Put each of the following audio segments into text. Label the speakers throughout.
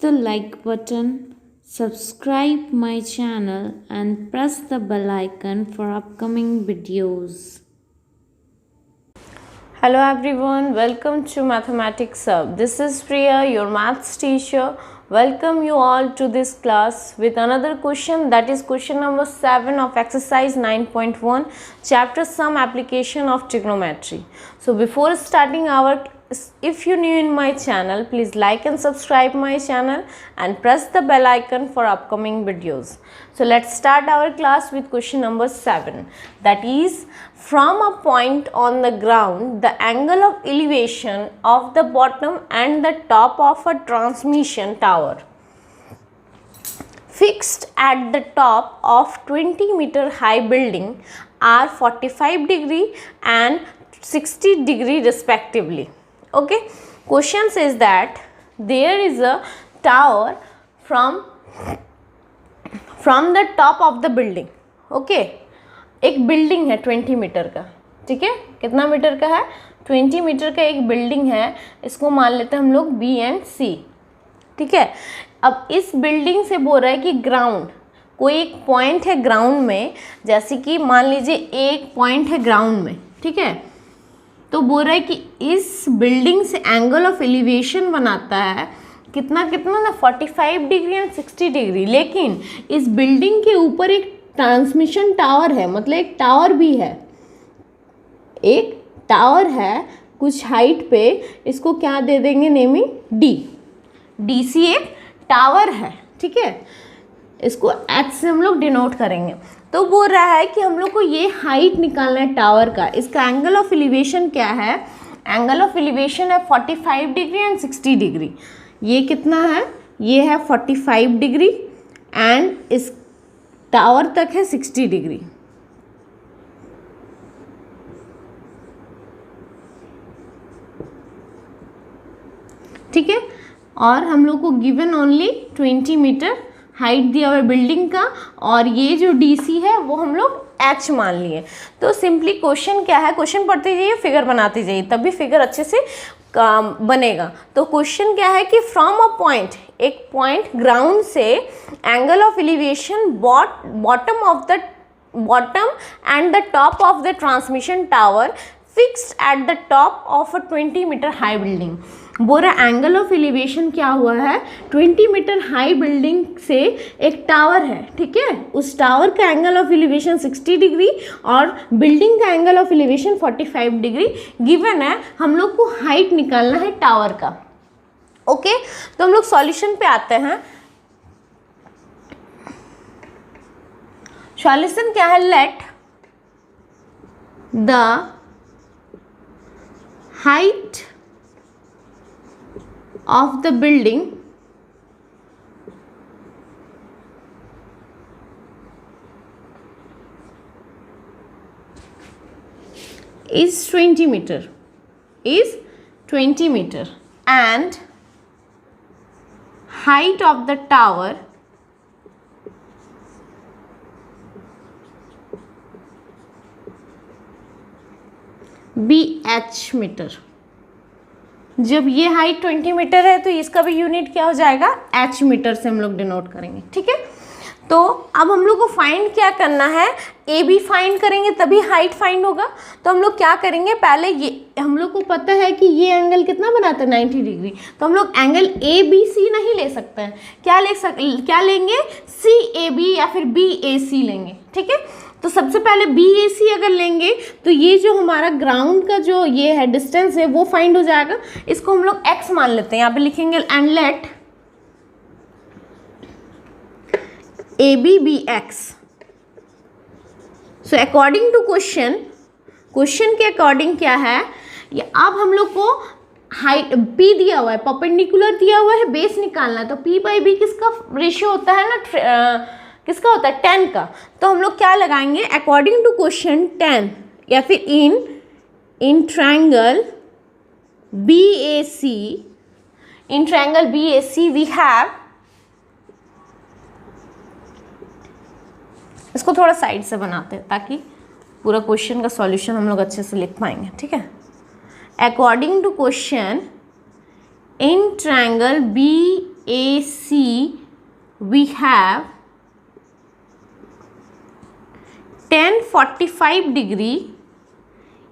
Speaker 1: the like button, subscribe my channel and press the bell icon for upcoming videos.
Speaker 2: Hello everyone, welcome to Mathematics Hub. This is Priya, your maths teacher. Welcome you all to this class with another question, that is question number 7 of exercise 9.1, chapter sum application of trigonometry. So before starting our, if you new in my channel, please like and subscribe my channel and press the bell icon for upcoming videos. So let's start our class with question number 7, that is, from a point on the ground, the angle of elevation of the bottom and the top of a transmission tower fixed at the top of 20-meter high building are 45 degree and 60 degree respectively. Okay, question says that there is a tower from the top of the building. Okay, एक building है 20 metre का, ठीक है, कितना metre का है, 20 metre का एक बिल्डिंग है, इसको मान लेते हैं हम लोग बी एंड सी, ठीक है। अब इस बिल्डिंग से बोल रहा है कि ग्राउंड, कोई एक पॉइंट है ग्राउंड में, जैसे कि मान लीजिए एक पॉइंट है ग्राउंड में, ठीक है, तो बोल रहा है कि इस बिल्डिंग से एंगल ऑफ एलिवेशन बनाता है कितना ना 45 डिग्री एंड 60 डिग्री, लेकिन इस बिल्डिंग के ऊपर एक ट्रांसमिशन टावर है, मतलब एक टावर भी है, एक टावर है कुछ हाइट पे, इसको क्या दे देंगे नेमिंग डी सी एक टावर है, ठीक है, इसको एच से हम लोग डिनोट करेंगे। तो बोल रहा है कि हम लोग को ये हाइट निकालना है टावर का, इसका एंगल ऑफ एलिवेशन क्या है, एंगल ऑफ एलिवेशन है 45 डिग्री एंड 60 डिग्री। ये कितना है, ये है 45 डिग्री एंड इस टावर तक है 60 डिग्री। ठीक है, और हम लोग को गिवन ओनली 20 मीटर हाइट दिया हुआ है बिल्डिंग का, और ये जो डीसी है वो हम लोग एच मान लिए। तो सिंपली क्वेश्चन क्या है, क्वेश्चन पढ़ते जाइए, फिगर बनाते जाइए, तभी फिगर अच्छे से बनेगा। तो क्वेश्चन क्या है कि फ्रॉम अ पॉइंट, एक पॉइंट ग्राउंड से angle of elevation bottom and the top of the transmission tower fixed at the top of a 20 meter high building. बोल रहा एंगल ऑफ एलिवेशन क्या हुआ है, 20 मीटर हाई बिल्डिंग से एक tower है, ठीक है, उस टावर का एंगल ऑफ एलिवेशन 60 डिग्री और बिल्डिंग का angle of elevation 45 degree given है। हम लोग को हाइट निकालना है टावर का। ओके, तो हम लोग सॉल्यूशन पे आते हैं। सॉल्यूशन क्या है, let the height of the building is 20 meter, and height of the tower BH meter. जब ये हाइट 20 मीटर है तो इसका भी यूनिट क्या हो जाएगा, एच मीटर से हम लोग डिनोट करेंगे, ठीक है। तो अब हम लोग को फाइंड क्या करना है, ए बी फाइंड करेंगे तभी हाइट फाइंड होगा। तो हम लोग क्या करेंगे, पहले ये हम लोग को पता है कि ये एंगल कितना बनाता है 90 डिग्री, तो हम लोग एंगल ए बी सी नहीं ले सकते हैं, क्या लेंगे, सी ए बी या फिर बी ए सी लेंगे, ठीक है। तो सबसे पहले बी ए सी अगर लेंगे तो ये जो हमारा ग्राउंड का जो ये है डिस्टेंस है वो फाइंड हो जाएगा, इसको हम लोग एक्स मान लेते हैं, यहाँ पे लिखेंगे and let A B B X. So according to question के अकॉर्डिंग क्या है, ये अब हम लोग को हाइट पी दिया हुआ है, परपेंडिकुलर दिया हुआ है, बेस निकालना है, तो पी बाई बी किसका रेशियो होता है ना, किसका होता है, 10 का। तो हम लोग क्या लगाएंगे, अकॉर्डिंग टू क्वेश्चन 10, या फिर in triangle B A C we have, इसको थोड़ा साइड से बनाते हैं ताकि पूरा क्वेश्चन का सॉल्यूशन हम लोग अच्छे से लिख पाएंगे, ठीक है। According to question, in triangle BAC AC we have tan 45 degree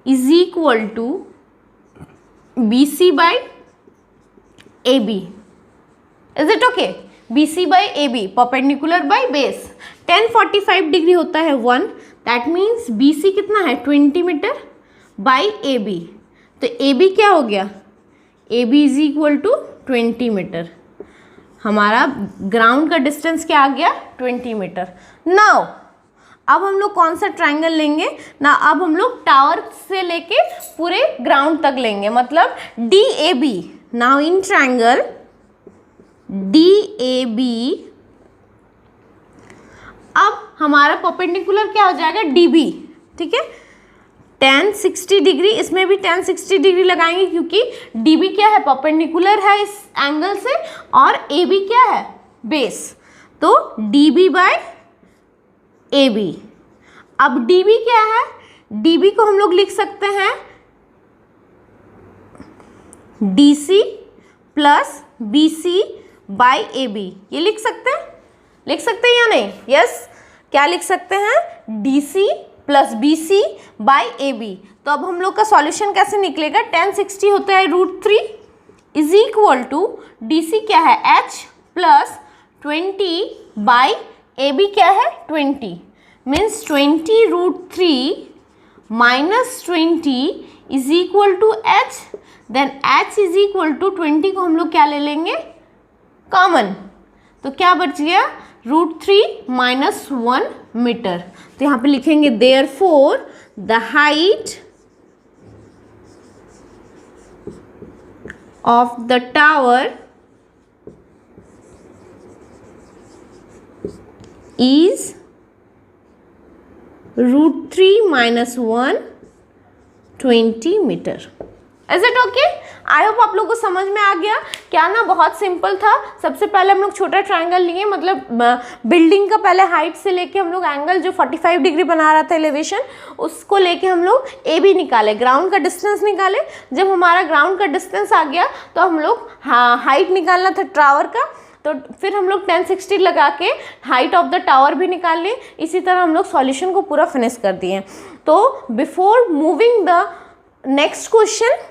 Speaker 2: is equal to BC by AB. Is it okay? BC by AB, perpendicular by base. tan 45 degree होता है 1, दैट मीन्स BC कितना है 20 meter by AB. तो AB क्या हो गया? AB is equal to 20 meter. हमारा ground का डिस्टेंस क्या आ गया? 20 मीटर. नाउ अब हम लोग कौन सा ट्रायंगल लेंगे ना? अब हम लोग टावर से लेके पूरे ग्राउंड तक लेंगे, मतलब DAB. Now in triangle DAB, अब हमारा परपेंडिकुलर क्या हो जाएगा? DB. ठीक है, tan 60 डिग्री, इसमें भी tan 60 डिग्री लगाएंगे क्योंकि DB क्या है? परपेंडिकुलर है इस एंगल से, और AB क्या है? बेस. तो DB बाय AB. अब DB क्या है? DB को हम लोग लिख सकते हैं DC plus BC by AB. ये लिख सकते हैं? लिख सकते हैं या नहीं? यस. क्या लिख सकते हैं? DC plus BC by AB. तो अब हम लोग का सॉल्यूशन कैसे निकलेगा? tan 60 होता है √3 इज इक्वल टू DC क्या है? H प्लस 20 बाई AB क्या है? 20. Means 20 √3 minus 20 is equal to H. Then H is equal to 20 को हम लोग क्या ले लेंगे? कॉमन. तो क्या बच गया? √3 माइनस 1 मीटर. तो यहाँ पे लिखेंगे therefore the height of the tower is √3 minus 1 20 meter. Is it okay? I hope आप लोगों को समझ में आ गया. क्या ना, बहुत सिंपल था. सबसे पहले हम लोग छोटा ट्रायंगल लिए, मतलब बिल्डिंग का पहले हाइट से लेके हम लोग एंगल जो 45 डिग्री बना रहा था एलिवेशन, उसको लेके हम लोग AB निकाले, ग्राउंड का डिस्टेंस निकाले. जब हमारा ग्राउंड का डिस्टेंस आ गया तो हम लोग हाइट निकालना था टावर का, तो फिर हम लोग tan 60 लगा के हाइट ऑफ द टावर भी निकाल लिए. इसी तरह हम लोग सॉल्यूशन को पूरा फिनिश कर दिए. तो before moving the next question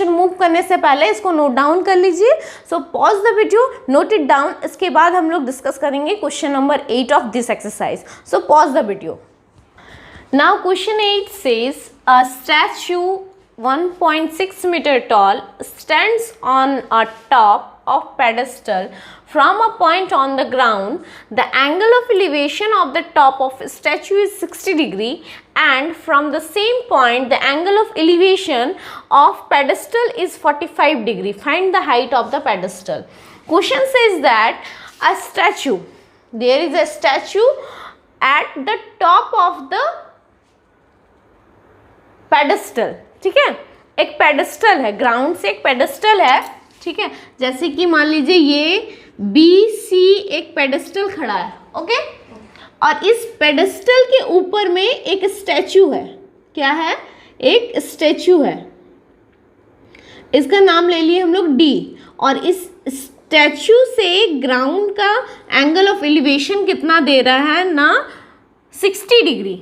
Speaker 2: move करने से पहले इसको नोट डाउन कर लीजिए. So pause the video, note it down. इसके बाद हम लोग डिस्कस करेंगे question number 8 of this exercise. So pause the video. Now question 8 says a statue 1.6 meter tall stands on a top of pedestal from a point on the ground. The angle of elevation of the top of statue is 60 degree, and from the same point the angle of elevation of pedestal is 45 degree. Find the height of the pedestal. Question says that a statue, there is a statue at the top of the pedestal. ठीक है, एक pedestal है, ground से एक pedestal है. ठीक है, जैसे कि मान लीजिए ये BC एक पेडेस्टल खड़ा है. ओके, और इस पेडेस्टल के ऊपर में एक स्टैचू है. क्या है? एक स्टैचू है. इसका नाम ले लिए हम लोग D. और इस स्टैचू से ग्राउंड का एंगल ऑफ एलिवेशन कितना दे रहा है ना? 60 डिग्री.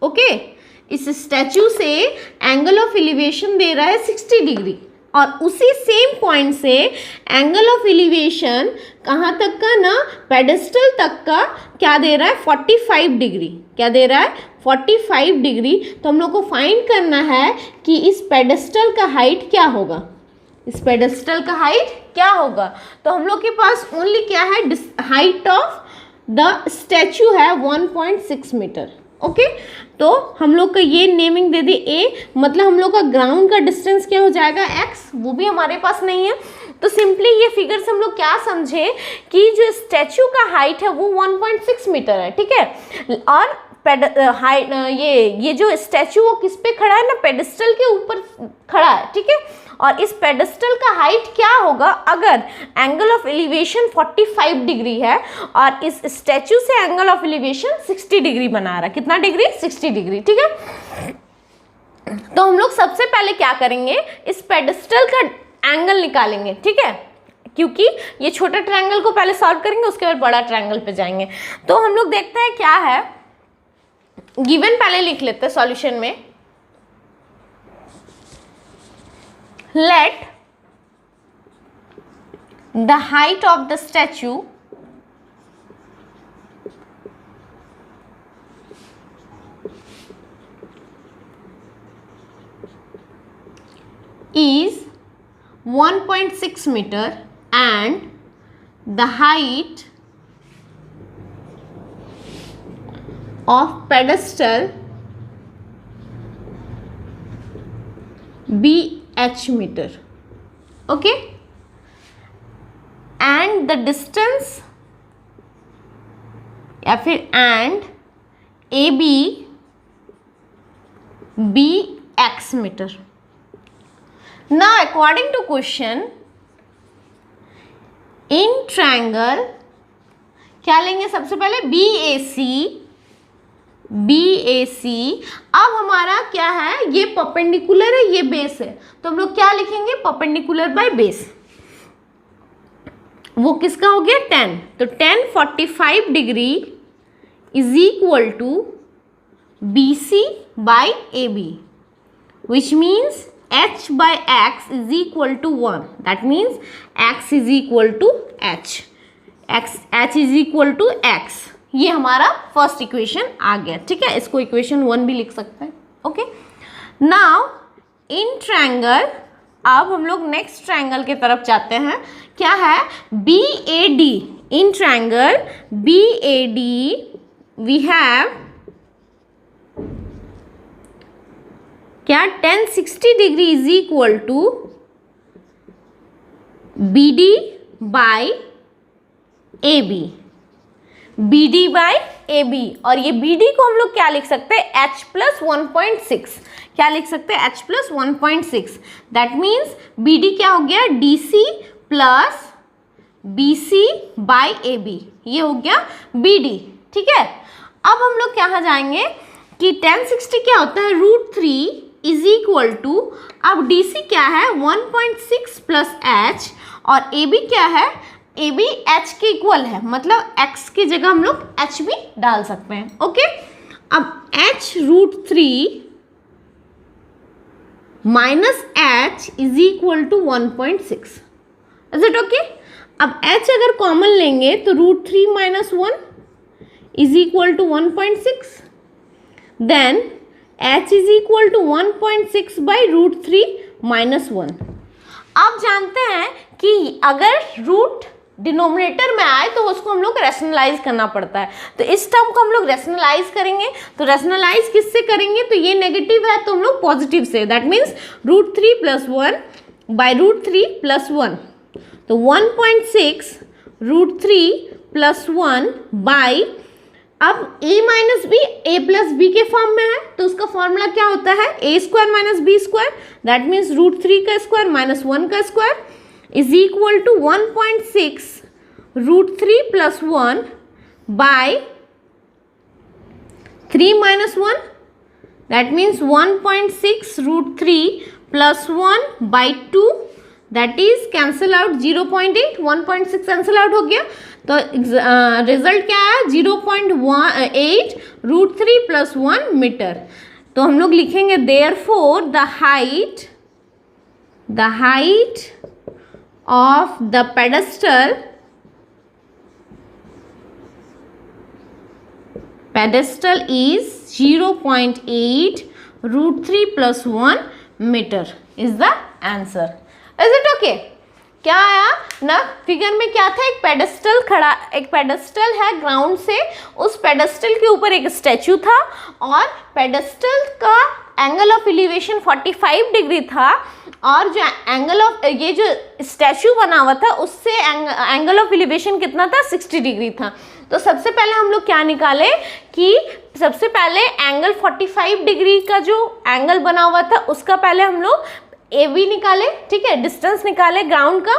Speaker 2: ओके, इस स्टैचू से एंगल ऑफ एलिवेशन दे रहा है 60 डिग्री, और उसी सेम पॉइंट से एंगल ऑफ एलिवेशन कहाँ तक का ना? पेडेस्टल तक का क्या दे रहा है? 45 डिग्री. क्या दे रहा है? 45 डिग्री. तो हम लोग को फाइंड करना है कि इस पेडेस्टल का हाइट क्या होगा. इस पेडेस्टल का हाइट क्या होगा? तो हम लोग के पास ओनली क्या है? हाइट ऑफ द स्टैचू है 1.6 मीटर. ओके, तो हम लोग का ये नेमिंग दे दी A, मतलब हम लोग का ग्राउंड का डिस्टेंस क्या हो जाएगा? X. वो भी हमारे पास नहीं है. तो सिंपली ये फिगर से हम लोग क्या समझे कि जो स्टैचू का हाइट है वो 1.6 मीटर है. ठीक है, और हाइट ये जो स्टैचू वो किस पे खड़ा है ना? पेडेस्टल के ऊपर खड़ा है. ठीक है, और इस पेडेस्टल का हाइट क्या होगा अगर एंगल ऑफ एलिवेशन 45 डिग्री है और इस स्टैचू से एंगल ऑफ एलिवेशन 60 डिग्री बना रहा है. कितना डिग्री? 60 डिग्री. ठीक है, तो हम लोग सबसे पहले क्या करेंगे? इस पेडेस्टल का एंगल निकालेंगे. ठीक है, क्योंकि ये छोटे ट्रायंगल को पहले सॉल्व करेंगे, उसके बाद बड़ा ट्रायंगल पे जाएंगे। तो हम लोग देखते हैं क्या है, गिवन पहले लिख लेते हैं सॉल्यूशन में। Let the height of the statue is 1.6 meter and the height of pedestal BH meter, okay, and the distance या फिर and AB BX meter. Now according to question, in triangle क्या लेंगे सबसे पहले BAC। अब हमारा क्या है, ये परपेंडिकुलर है, ये बेस है, तो हम लोग क्या लिखेंगे, परपेंडिकुलर बाय बेस। वो किसका हो गया 10, तो 10 45 degree is equal to BC by AB, which means h by x is equal to 1, that means x is equal to h is equal to x। ये हमारा फर्स्ट इक्वेशन आ गया, ठीक है, इसको इक्वेशन 1 भी लिख सकते हैं, ओके। नाउ इन ट्रायंगल, अब हम लोग नेक्स्ट ट्रायंगल की तरफ जाते हैं, क्या है BAD। In triangle BAD we have क्या 1060 degree is equal to BD by AB, BD by AB, और ये BD को हम लोग क्या लिख सकते हैं H प्लस 1.6, क्या लिख सकते हैं H plus 1.6, that means BD क्या हो गया DC plus BC by AB, ये हो गया BD, ठीक है। अब हम लोग क्या जाएंगे कि 1060 क्या होता है √3 इज इक्वल टू, अब DC क्या है 1.6 प्लस H, और AB क्या है, AB H के इक्वल है, मतलब X की जगह हम लोग H भी डाल सकते हैं, ओके। अब H √3 minus H is equal to 1.6, is it okay. अब H अगर कॉमन लेंगे तो √3 minus 1 is equal to 1.6, then H is equal to 1.6 by √3 minus 1। आप जानते हैं कि अगर रूट डिनोमिनेटर में आए तो उसको हम लोग रैशनलाइज करना पड़ता है, तो इस टर्म को हम लोग रैशनलाइज करेंगे, तो रैशनलाइज किससे करेंगे, तो ये नेगेटिव है तो हम लोग पॉजिटिव से, that means √3 plus 1 by √3 plus 1, तो 1.6 √3 प्लस 1 बाई, अब a minus B a plus B के फॉर्म में है, तो उसका फॉर्मूला क्या होता है a square minus B square, that means √3 का स्क्वायर माइनस 1 का square is equal to 1.6 √3 plus 1 by 3 minus 1, that means 1.6 √3 plus 1 by 2, that is cancel out 0.8, 1.6 cancel out हो गया, तो रिजल्ट क्या है 0.8 √3 प्लस 1 मीटर। तो हम लोग लिखेंगे therefore the height of the pedestal is 0.8 √3 plus 1 meter is the answer. Is it okay? क्या आया ना, फिगर में क्या था, एक पेडेस्टल है ग्राउंड से, उस पेडेस्टल के ऊपर एक स्टैचू था और पेडेस्टल का एंगल ऑफ एलिवेशन 45 डिग्री था, और जो एंगल ऑफ ये जो स्टैचू बना हुआ था उससे एंगल ऑफ एलिवेशन कितना था 60 डिग्री था। तो सबसे पहले हम लोग क्या निकाले कि सबसे पहले एंगल 45 डिग्री का जो एंगल बना हुआ था उसका पहले हम लोग AB निकाले, ठीक है, डिस्टेंस निकाले ग्राउंड का।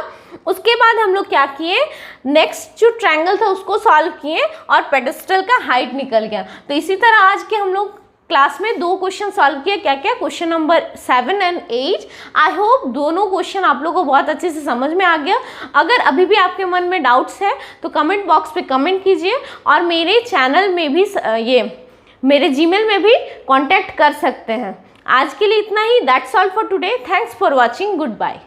Speaker 2: उसके बाद हम लोग क्या किए, नेक्स्ट जो ट्रायंगल था उसको सॉल्व किए और पेडेस्टल का हाइट निकल गया। तो इसी तरह आज के हम लोग क्लास में 2 क्वेश्चन सॉल्व किए, क्या क्या, question number 7 and 8। I hope दोनों क्वेश्चन आप लोगों को बहुत अच्छे से समझ में आ गया। अगर अभी भी आपके मन में डाउट्स है तो कमेंट बॉक्स पे कमेंट कीजिए, और मेरे चैनल में भी मेरे जीमेल में भी कांटेक्ट कर सकते हैं। आज के लिए इतना ही। That's all for today. Thanks for watching. Good bye.